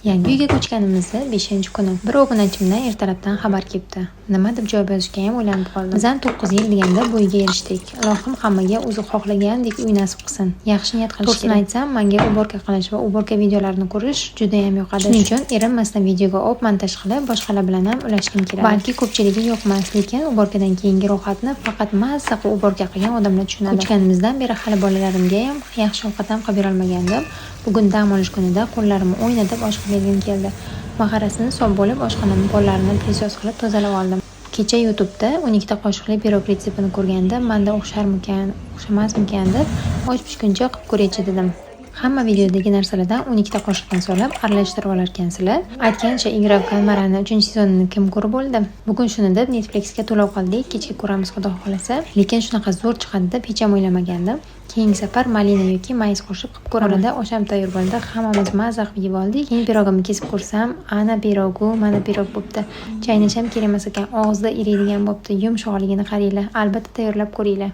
Yangi uyga ko'chganimizda 5-kuni bir obunachimdan ertalabdan xabar kelibdi. Nima deb javob yozishga ham o'ylanib qoldim. Bizdan 9 yil deganda bu uyga erishdik. Ilohim hammaga o'zi xohlagandek uy nasib qilsin. Yaxshi niyat qilish kerak. Aytsam, menga uborka qilish va uborka videolarini ko'rish juda ham yoqadi. Shuning uchun erinmasdan videoga olib montaj qilib, boshqalar bilan ham ulashgim keladi. Balki ko'pchiligi yoqmas, lekin uborkadan keyingi rohatni faqat mazza qilib uborka qilgan odamlar tushunadi. Ko'chganimizdan beri hali bolalarimga ham yaxshi ovqat ham qilib berolmagandim. Bugun dam olish kunida qo'llarimni o'ynatib osh qilgim keldi. Mag'arasini solib bo'lib, oshxonamni pollarini tez qilib tozalab oldim. Kecha YouTube'da 12 ta qoshiqli pirog retseptini ko'rganda, menda o'xsharmikan, o'xshamasmikan deb och pishguncha qilib ko'raychi dedim. Hamma videodagi narsalardan 12 ta qoshiqdan solib aralashtirib olarkansizlar. Aytgancha Игра в кальмарani 3-sezonini kim ko'rib bo'ldi? Bugun shuni deb Netflixga to'lov qildik, kechga ko'ramiz xudo xolasa. Lekin shunaqa zo'r chiqadi deb hech ham o'ylamagandim. Keyingi safar malina yoki mayiz qo'shib qilib ko'raman. Osham tayyor bo'ldi, hammamiz mazza qilib yeb oldik. Keyin pirogimni kesib ko'rsam, ana pirogu, mana pirog bo'pti. Chaynasham kerak emas ekan, og'izda eriydigan bo'pti. Yumshoqligini qaranglar, albatta tayyorlab ko'ringlar.